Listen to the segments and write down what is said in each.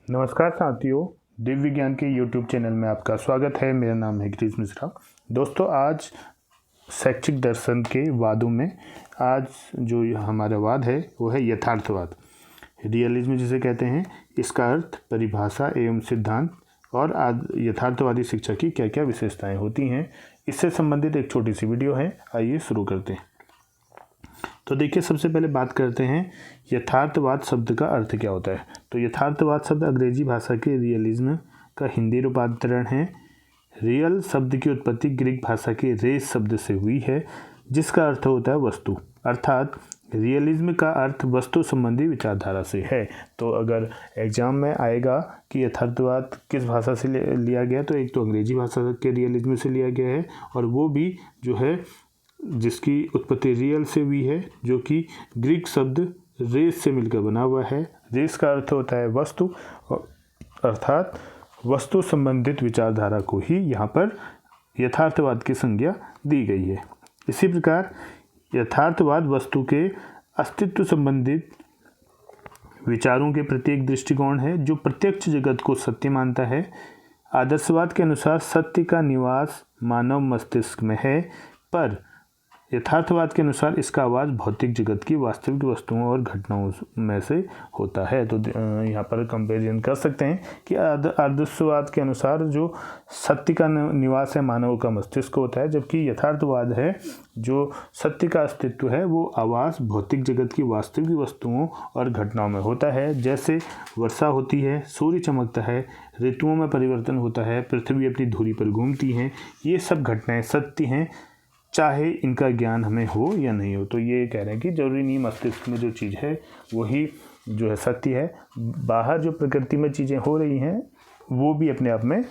नमस्कार साथियों, दिव्य विज्ञान के YouTube चैनल में आपका स्वागत है। मेरा नाम है गिरीश मिश्रा। दोस्तों, आज शैक्षिक दर्शन के वादों में आज जो हमारा वाद है वो है यथार्थवाद, रियलिज्म जिसे कहते हैं। इसका अर्थ, परिभाषा एवं सिद्धांत और यथार्थवादी शिक्षा की क्या क्या विशेषताएं होती हैं, इससे संबंधित एक छोटी सी वीडियो है। आइए शुरू करते हैं। तो देखिए, सबसे पहले बात करते हैं यथार्थवाद शब्द का अर्थ क्या होता है। तो यथार्थवाद शब्द अंग्रेजी भाषा के रियलिज्म का हिंदी रूपांतरण है। रियल शब्द की उत्पत्ति ग्रीक भाषा के रेस शब्द से हुई है, जिसका अर्थ होता है वस्तु। अर्थात रियलिज्म का अर्थ वस्तु संबंधी विचारधारा से है। तो अगर एग्जाम में आएगा कि यथार्थवाद किस भाषा से लिया गया, तो एक तो अंग्रेजी भाषा के रियलिज्म से लिया गया है, और वो भी जो है जिसकी उत्पत्ति रियल से हुई है, जो कि ग्रीक शब्द रेस से मिलकर बना हुआ है। रेस का अर्थ होता है वस्तु, अर्थात वस्तु संबंधित विचारधारा को ही यहाँ पर यथार्थवाद की संज्ञा दी गई है। इसी प्रकार यथार्थवाद वस्तु के अस्तित्व संबंधित विचारों के प्रति एक दृष्टिकोण है, जो प्रत्यक्ष जगत को सत्य मानता है। आदर्शवाद के अनुसार सत्य का निवास मानव मस्तिष्क में है, पर यथार्थवाद के अनुसार इसका आवाज़ भौतिक जगत की वास्तविक वस्तुओं और घटनाओं में से होता है। तो यहाँ पर कंपैरिजन कर सकते हैं कि आदर्शवाद के अनुसार जो सत्य का निवास है मानव का मस्तिष्क होता है, जबकि यथार्थवाद है जो सत्य का अस्तित्व है वो आवाज़ भौतिक जगत की वास्तविक वस्तुओं और घटनाओं में होता है। जैसे वर्षा होती है, सूर्य चमकता है, ऋतुओं में परिवर्तन होता है, पृथ्वी अपनी धुरी पर घूमती है, ये सब घटनाएँ सत्य हैं, चाहे इनका ज्ञान हमें हो या नहीं हो। तो ये कह रहे हैं कि जरूरी नहीं मस्तिष्क में जो चीज़ है वही जो है सत्य है। बाहर जो प्रकृति में चीज़ें हो रही हैं वो भी अपने आप में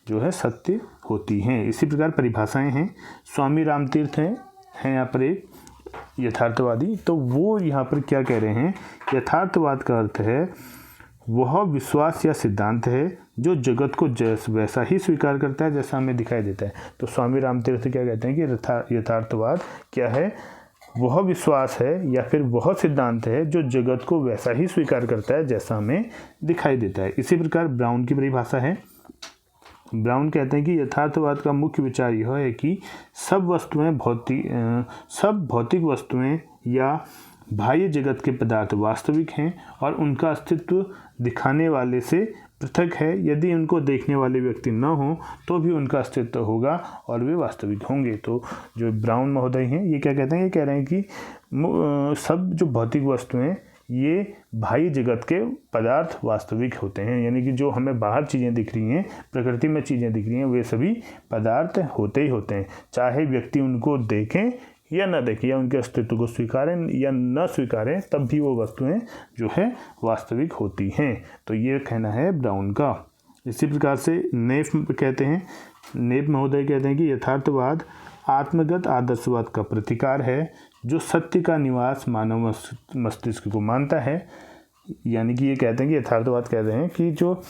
जो है सत्य होती हैं। इसी प्रकार परिभाषाएं हैं। स्वामी रामतीर्थ हैं यहाँ पर एक यथार्थवादी। तो वो यहाँ पर क्या कह रहे हैं, यथार्थवाद का अर्थ है वह विश्वास या सिद्धांत है जो जगत को वैसा ही स्वीकार करता है जैसा हमें दिखाई देता है। तो स्वामी रामतीर्थ क्या कहते हैं कि यथार्थवाद क्या है, वह विश्वास है या फिर वह सिद्धांत है जो जगत को वैसा ही स्वीकार करता है जैसा हमें दिखाई देता है। इसी प्रकार ब्राउन की परिभाषा है। ब्राउन कहते हैं कि यथार्थवाद का मुख्य विचार यह है कि सब भौतिक वस्तुएं या बाह्य जगत के पदार्थ वास्तविक हैं और उनका अस्तित्व दिखाने वाले से पृथक है। यदि उनको देखने वाले व्यक्ति न हों तो भी उनका अस्तित्व होगा और वे वास्तविक होंगे। तो जो ब्राउन महोदय हैं ये क्या कहते हैं, ये कह रहे हैं कि सब जो भौतिक वस्तुएं ये बाह्य जगत के पदार्थ वास्तविक होते हैं, यानी कि जो हमें बाहर चीज़ें दिख रही हैं, प्रकृति में चीज़ें दिख रही हैं, वे सभी पदार्थ होते ही होते हैं। चाहे व्यक्ति उनको देखें या न देखें, या उनके अस्तित्व को स्वीकारें या न स्वीकारें, तब भी वो वस्तुएं जो है वास्तविक होती हैं। तो ये कहना है ब्राउन का। इसी प्रकार से नेफ कहते हैं, नेफ महोदय कहते हैं कि यथार्थवाद आत्मगत आदर्शवाद का प्रतिकार है जो सत्य का निवास मानव मस्तिष्क को मानता है। यानी कि ये कहते हैं कि यथार्थवाद कहते हैं कि जो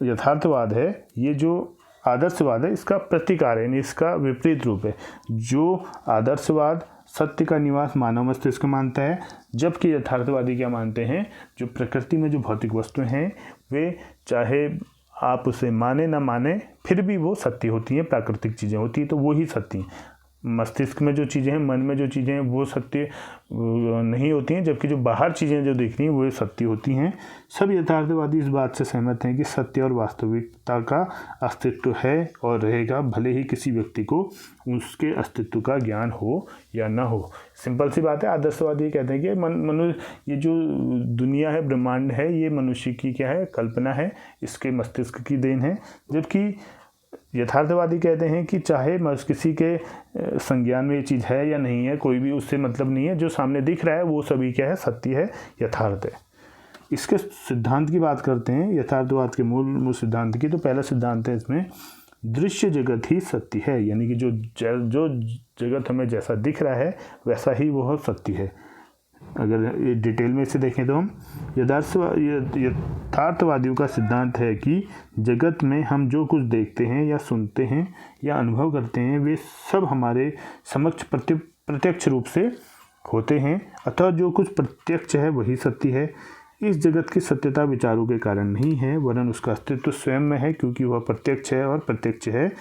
यथार्थवाद है ये जो आदर्शवाद है इसका प्रतिकार है, इसका विपरीत रूप है। जो आदर्शवाद सत्य का निवास मानव मस्तिष्क मानता है, जबकि यथार्थवादी क्या मानते हैं, जो प्रकृति में जो भौतिक वस्तुएं हैं वे चाहे आप उसे माने ना माने फिर भी वो सत्य होती हैं, प्राकृतिक चीज़ें होती हैं, तो वो ही सत्य हैं। मस्तिष्क में जो चीज़ें हैं, मन में जो चीज़ें हैं वो सत्य नहीं होती हैं, जबकि जो बाहर चीज़ें जो दिख रही हैं वो सत्य होती हैं। सब यथार्थवादी इस बात से सहमत हैं कि सत्य और वास्तविकता का अस्तित्व है और रहेगा, भले ही किसी व्यक्ति को उसके अस्तित्व का ज्ञान हो या ना हो। सिंपल सी बात है। आदर्शवादी कहते हैं कि ये जो दुनिया है, ब्रह्मांड है, ये मनुष्य की क्या है, कल्पना है, इसके मस्तिष्क की देन है। जबकि यथार्थवादी कहते हैं कि चाहे किसी के संज्ञान में ये चीज़ है या नहीं है, कोई भी उससे मतलब नहीं है, जो सामने दिख रहा है वो सभी क्या है, सत्य है, यथार्थ है। इसके सिद्धांत की बात करते हैं, यथार्थवाद के मूल सिद्धांत की। तो पहला सिद्धांत है इसमें, दृश्य जगत ही सत्य है, यानी कि जो जगत हमें जैसा दिख रहा है वैसा ही वह सत्य है। अगर ये डिटेल में इसे देखें तो हम यथार्थवादियों का सिद्धांत है कि जगत में हम जो कुछ देखते हैं या सुनते हैं या अनुभव करते हैं वे सब हमारे समक्ष प्रत्यक्ष रूप से होते हैं, अतः जो कुछ प्रत्यक्ष है वही सत्य है। इस जगत की सत्यता विचारों के कारण नहीं है, वरन उसका अस्तित्व स्वयं में है, क्योंकि वह प्रत्यक्ष है और प्रत्यक्ष है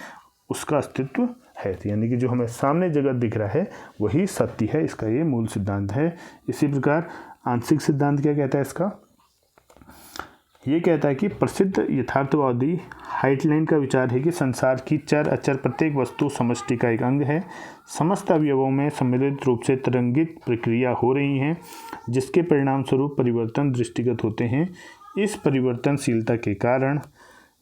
उसका अस्तित्व है। यानी कि जो हमें सामने जगत दिख रहा है वही सत्य है, इसका ये मूल सिद्धांत है। इसी प्रकार आंशिक सिद्धांत क्या कहता है इसका? ये कहता है कि प्रसिद्ध यथार्थवादी हाइटलाइन का विचार है कि संसार की चर अचर प्रत्येक वस्तु समष्टि का एक अंग है। समस्त अवयवों में सम्मिलित रूप से तरंगित प्रक्रिया हो रही है, जिसके परिणाम स्वरूप परिवर्तन दृष्टिगत होते हैं। इस परिवर्तनशीलता के कारण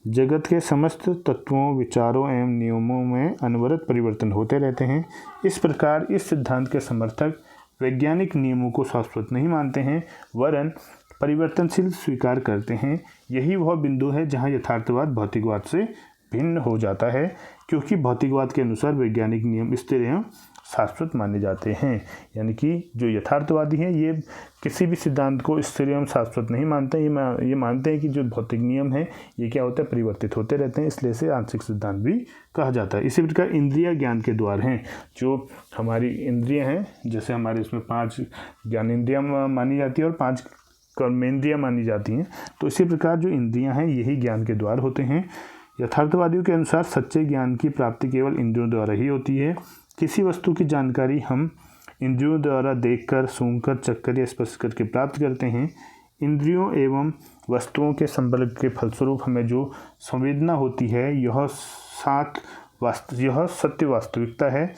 जगत के समस्त तत्वों, विचारों एवं नियमों में अनवरत परिवर्तन होते रहते हैं। इस प्रकार इस सिद्धांत के समर्थक वैज्ञानिक नियमों को शाश्वत नहीं मानते हैं, वरन परिवर्तनशील स्वीकार करते हैं। यही वह बिंदु है जहाँ यथार्थवाद भौतिकवाद से भिन्न हो जाता है, क्योंकि भौतिकवाद के अनुसार वैज्ञानिक नियम स्थिर एवं शाश्वत माने जाते हैं। यानी कि जो यथार्थवादी हैं ये किसी भी सिद्धांत को स्थिर एवं शाश्वत नहीं मानते, ये मानते हैं कि जो भौतिक नियम है ये क्या होता है, परिवर्तित होते रहते हैं, इसलिए से आंशिक सिद्धांत भी कहा जाता है। इसी प्रकार इंद्रिया ज्ञान के द्वार हैं। जो हमारी इंद्रियाँ हैं, जैसे हमारे इसमें 5 ज्ञानेंद्रियाँ मानी जाती है और 5 कर्मेंद्रियाँ मानी जाती हैं, तो इसी प्रकार जो इंद्रियाँ हैं यही ज्ञान के द्वार होते हैं। यथार्थवादियों के अनुसार सच्चे ज्ञान की प्राप्ति केवल इंद्रियों द्वारा ही होती है। किसी वस्तु की जानकारी हम इंद्रियों द्वारा देखकर, सूंघकर, चखकर या स्पर्श करके प्राप्त करते हैं। इंद्रियों एवं वस्तुओं के संपर्क के फलस्वरूप हमें जो संवेदना होती है यह सत्य वास्तविकता है।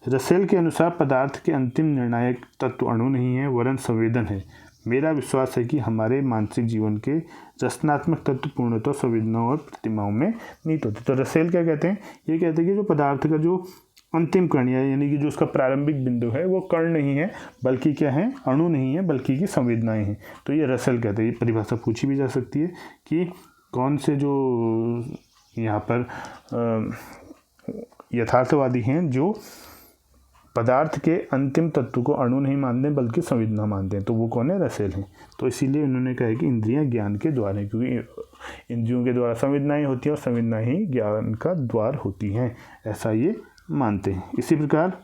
रसेल के अनुसार पदार्थ के अंतिम निर्णायक तत्व अणु नहीं है, वरन संवेदन है। मेरा विश्वास है कि हमारे मानसिक जीवन के रचनात्मक तत्व पूर्णतः संवेदनाओं और प्रतिमाओं में निहित होते। तो रसेल क्या कहते हैं? ये कहते हैं कि जो पदार्थ का जो अंतिम कण है, यानी कि जो उसका प्रारंभिक बिंदु है वो कण नहीं है, बल्कि क्या है, अणु नहीं है, बल्कि की संवेदनाएं हैं। तो ये रसेल कहते हैं। ये परिभाषा पूछी भी जा सकती है कि कौन से जो यहाँ पर यथार्थवादी हैं जो पदार्थ के अंतिम तत्व को अणु नहीं मानते बल्कि संवेदना मानते हैं, तो वो कौन है? रसेल हैं। तो इसीलिए उन्होंने कहा कि इंद्रियां ज्ञान के द्वार हैं, क्योंकि इंद्रियों के द्वारा संवेदनाएं होती हैं और संवेदनाएं ही ज्ञान का द्वार होती हैं, ऐसा ये मानते हैं। इसी प्रकार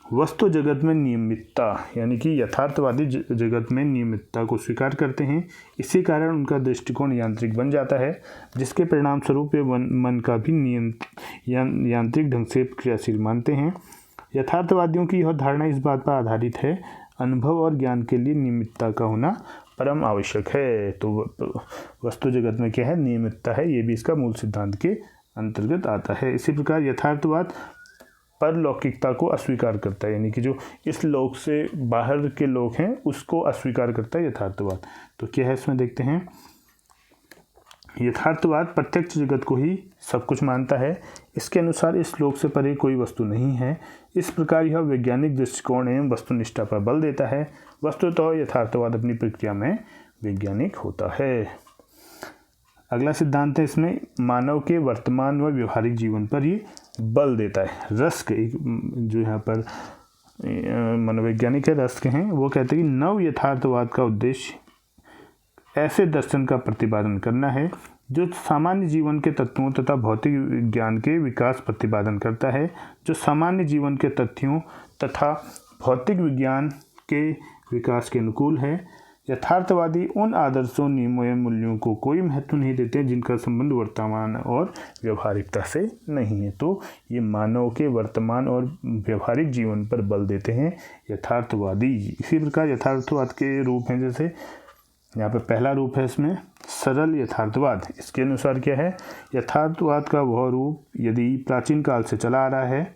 वस्तु जगत में नियमितता, यानी कि यथार्थवादी जगत में नियमितता को स्वीकार करते हैं। इसी कारण उनका दृष्टिकोण यांत्रिक बन जाता है, जिसके परिणाम स्वरूप वे मन का भी यांत्रिक ढंग से क्रियाशील मानते हैं। यथार्थवादियों की यह धारणा इस बात पर आधारित है, अनुभव और ज्ञान के लिए नियमितता का होना परम आवश्यक है। तो वस्तु जगत में क्या है? नियमितता है। ये भी इसका मूल सिद्धांत के अंतर्गत आता है। इसी प्रकार यथार्थवाद परलौकिकता को अस्वीकार करता है, यानी कि जो इस लोक से बाहर के लोग हैं उसको अस्वीकार करता है यथार्थवाद। तो क्या है इसमें देखते हैं। यथार्थवाद प्रत्यक्ष जगत को ही सब कुछ मानता है। इसके अनुसार इस लोक से परे कोई वस्तु नहीं है। इस प्रकार यह वैज्ञानिक दृष्टिकोण एवं वस्तुनिष्ठा पर बल देता है। वस्तुतः यथार्थवाद अपनी प्रक्रिया में वैज्ञानिक होता है। अगला सिद्धांत है इसमें मानव के वर्तमान व व्यवहारिक जीवन पर ये बल देता है। रस्क, एक जो यहाँ पर मनोवैज्ञानिक है रस्क हैं, वो कहते हैं कि नव यथार्थवाद का उद्देश्य ऐसे दर्शन का प्रतिपादन करना है जो सामान्य जीवन के तत्वों तथा भौतिक विज्ञान के विकास प्रतिपादन करता है, जो सामान्य जीवन के तथ्यों तथा भौतिक विज्ञान के विकास के अनुकूल है। यथार्थवादी उन आदर्शों, नियमों एवं मूल्यों को कोई महत्व नहीं देते जिनका संबंध वर्तमान और व्यवहारिकता से नहीं है। तो ये मानव के वर्तमान और व्यवहारिक जीवन पर बल देते हैं यथार्थवादी। इसी प्रकार यथार्थवाद के रूप हैं, जैसे यहाँ पर पहला रूप है इसमें सरल यथार्थवाद। इसके अनुसार क्या है? यथार्थवाद का वह रूप यदि प्राचीन काल से चला आ रहा है,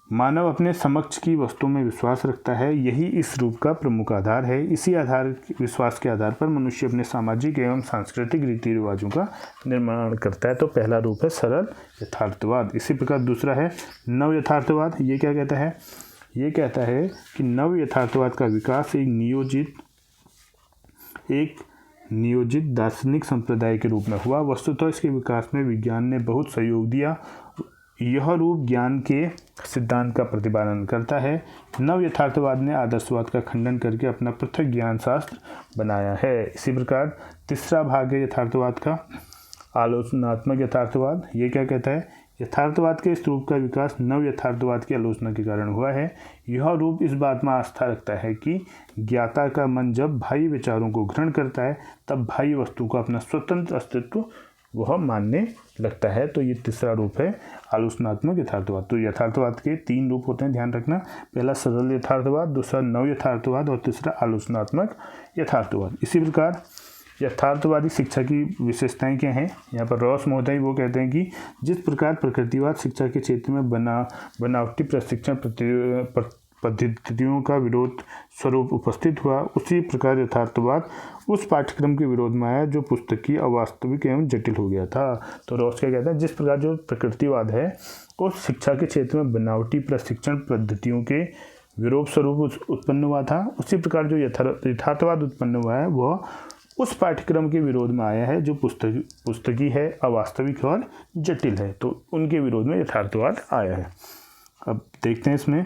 मानव अपने समक्ष की वस्तुओं में विश्वास रखता है, यही इस रूप का प्रमुख आधार है। इसी विश्वास के आधार पर मनुष्य अपने सामाजिक एवं सांस्कृतिक रीति रिवाजों का निर्माण करता है। तो पहला रूप है सरल यथार्थवाद। इसी प्रकार दूसरा है नव यथार्थवाद। ये क्या कहता है? ये कहता है कि नव यथार्थवाद का विकास एक नियोजित दार्शनिक संप्रदाय के रूप में हुआ। वस्तुतः इसके विकास में विज्ञान ने बहुत सहयोग दिया। यह रूप ज्ञान के सिद्धांत का प्रतिपादन करता है। नव यथार्थवाद ने आदर्शवाद का खंडन करके अपना पृथक ज्ञान शास्त्र बनाया है। इसी प्रकार तीसरा भाग है यथार्थवाद का आलोचनात्मक यथार्थवाद। ये क्या कहता है यथार्थवाद के इस रूप का विकास नव यथार्थवाद की आलोचना के कारण हुआ है। यह रूप इस बात में आस्था रखता है कि ज्ञाता का मन जब बाह्य विचारों को ग्रहण करता है तब बाह्य वस्तु का अपना स्वतंत्र अस्तित्व वह मानने लगता है। तो ये तीसरा रूप है आलोचनात्मक यथार्थवाद। तो यथार्थवाद के 3 रूप होते हैं, ध्यान रखना। पहला सरल यथार्थवाद, दूसरा नव यथार्थवाद और तीसरा आलोचनात्मक यथार्थवाद। इसी प्रकार यथार्थवादी शिक्षा की विशेषताएं क्या हैं? यहाँ पर रॉस महोदय वो कहते हैं कि जिस प्रकार प्रकृतिवाद शिक्षा के क्षेत्र में बनावटी प्रशिक्षण पद्धतियों का विरोध स्वरूप उपस्थित हुआ, उसी प्रकार यथार्थवाद उस पाठ्यक्रम के विरोध में आया जो पुस्तकीय, अवास्तविक एवं जटिल हो गया था। तो रॉस क्या कहता है, जिस प्रकार जो प्रकृतिवाद है उस शिक्षा के क्षेत्र में बनावटी प्रशिक्षण पद्धतियों के विरोध स्वरूप उत्पन्न हुआ था, उसी प्रकार जो यथार्थवाद उत्पन्न हुआ है वह उस पाठ्यक्रम के विरोध में आया है जो पुस्तकीय है, अवास्तविक और जटिल है। तो उनके विरोध में यथार्थवाद आया है। अब देखते हैं इसमें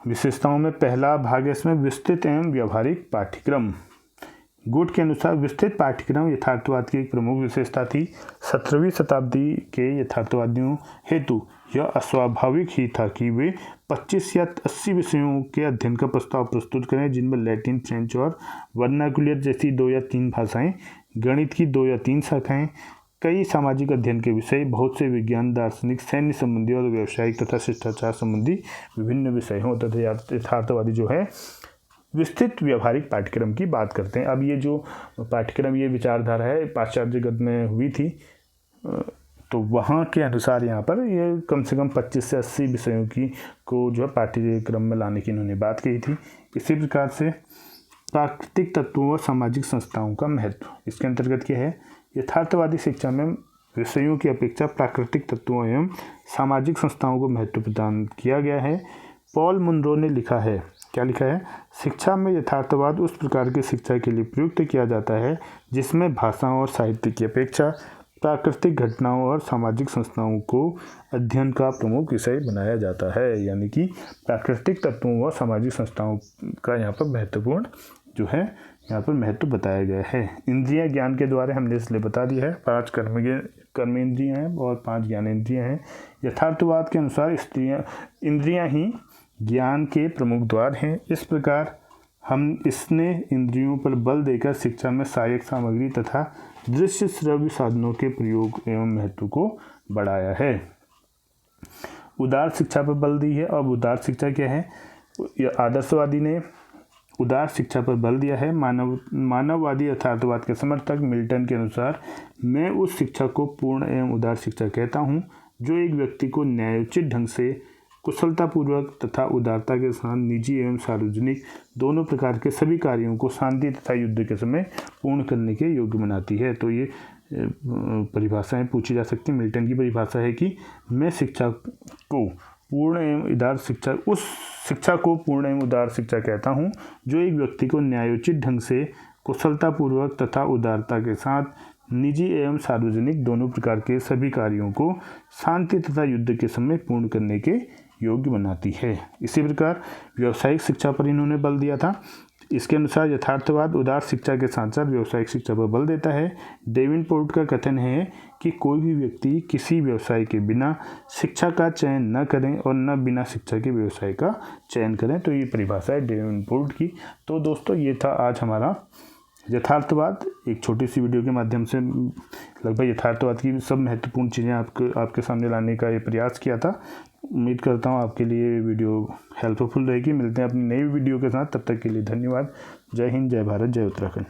विशेषताओं में पहला भाग है इसमें विस्तृत एवं व्यवहारिक पाठ्यक्रम। गुट के अनुसार विस्तृत पाठ्यक्रम यथार्थवाद की एक प्रमुख विशेषता थी। 17वीं शताब्दी के यथार्थवादियों हेतु यह अस्वाभाविक ही था कि वे 25 या 80 विषयों के अध्ययन का प्रस्ताव प्रस्तुत करें, जिनमें लैटिन, फ्रेंच और वर्नाकुलर जैसी 2 या 3 भाषाएं, गणित की 2 या 3 शाखाएं, कई सामाजिक अध्ययन के विषय, बहुत से विज्ञान, दार्शनिक, सैन्य संबंधी और व्यावसायिक तथा शिष्टाचार संबंधी विभिन्न विषय हों। तथा यथार्थवादी जो है विस्तृत व्यवहारिक पाठ्यक्रम की बात करते हैं। अब ये जो पाठ्यक्रम, ये विचारधारा है पाश्चात्य जगत में हुई थी, तो वहाँ के अनुसार यहाँ पर ये कम से कम 25 से 80 विषयों की को जो है पाठ्यक्रम में लाने की इन्होंने बात कही थी। इसी प्रकार से प्राकृतिक तत्वों व सामाजिक संस्थाओं का महत्व, इसके अंतर्गत क्या है, यथार्थवादी शिक्षा में विषयों की अपेक्षा प्राकृतिक तत्वों एवं सामाजिक संस्थाओं को महत्व प्रदान किया गया है। पॉल मुनरो ने लिखा है, क्या लिखा है, शिक्षा में यथार्थवाद उस प्रकार की शिक्षा के लिए प्रयुक्त किया जाता है जिसमें भाषाओं और साहित्य की अपेक्षा प्राकृतिक घटनाओं और सामाजिक संस्थाओं को अध्ययन का प्रमुख विषय बनाया जाता है। यानी कि प्राकृतिक तत्वों व सामाजिक संस्थाओं का यहाँ पर महत्वपूर्ण जो है यहाँ पर महत्व बताया गया है। इंद्रिय ज्ञान के द्वारा हमने इसलिए बता दिया है, 5 कर्मेंद्रियाँ हैं और 5 ज्ञानेंद्रियाँ हैं। यथार्थवाद के अनुसार इंद्रियाँ ही ज्ञान के प्रमुख द्वार हैं। इस प्रकार इसने इंद्रियों पर बल देकर शिक्षा में सहायक सामग्री तथा दृश्य श्रव्य साधनों के प्रयोग एवं महत्व को बढ़ाया है। उदार शिक्षा पर बल दी है। अब उदार शिक्षा क्या है, आदर्शवादी ने उदार शिक्षा पर बल दिया है। मानववादी यथार्थवाद के समर्थक मिल्टन के अनुसार, मैं उस शिक्षा को पूर्ण एवं उदार शिक्षा कहता हूँ जो एक व्यक्ति को न्यायोचित ढंग से कुशलतापूर्वक तथा उदारता के साथ निजी एवं सार्वजनिक दोनों प्रकार के सभी कार्यों को शांति तथा युद्ध के समय पूर्ण करने के योग्य बनाती है। तो ये परिभाषाएं पूछी जा सकती हैं। मिल्टन की परिभाषा है कि मैं शिक्षा को पूर्ण एवं उदार शिक्षा, उस शिक्षा को पूर्ण एवं उदार शिक्षा कहता हूँ जो एक व्यक्ति को न्यायोचित ढंग से कुशलतापूर्वक तथा उदारता के साथ निजी एवं सार्वजनिक दोनों प्रकार के सभी कार्यों को शांति तथा युद्ध के समय पूर्ण करने के योग्य बनाती है। इसी प्रकार व्यावसायिक शिक्षा पर इन्होंने बल दिया था। इसके अनुसार यथार्थवाद उदार शिक्षा के साथ साथ व्यावसायिक शिक्षा पर बल देता है। डेविनपोर्ट का कथन है कि कोई भी व्यक्ति किसी व्यवसाय के बिना शिक्षा का चयन न करें और न बिना शिक्षा के व्यवसाय का चयन करें। तो ये परिभाषा है डेविनपोर्ट की। तो दोस्तों ये था आज हमारा यथार्थवाद। एक छोटी सी वीडियो के माध्यम से लगभग यथार्थवाद की सब महत्वपूर्ण चीज़ें आपके सामने लाने का ये प्रयास किया था। उम्मीद करता हूँ आपके लिए वीडियो हेल्पफुल रहेगी। मिलते हैं अपनी नई वीडियो के साथ, तब तक के लिए धन्यवाद। जय हिंद, जय भारत, जय उत्तराखंड।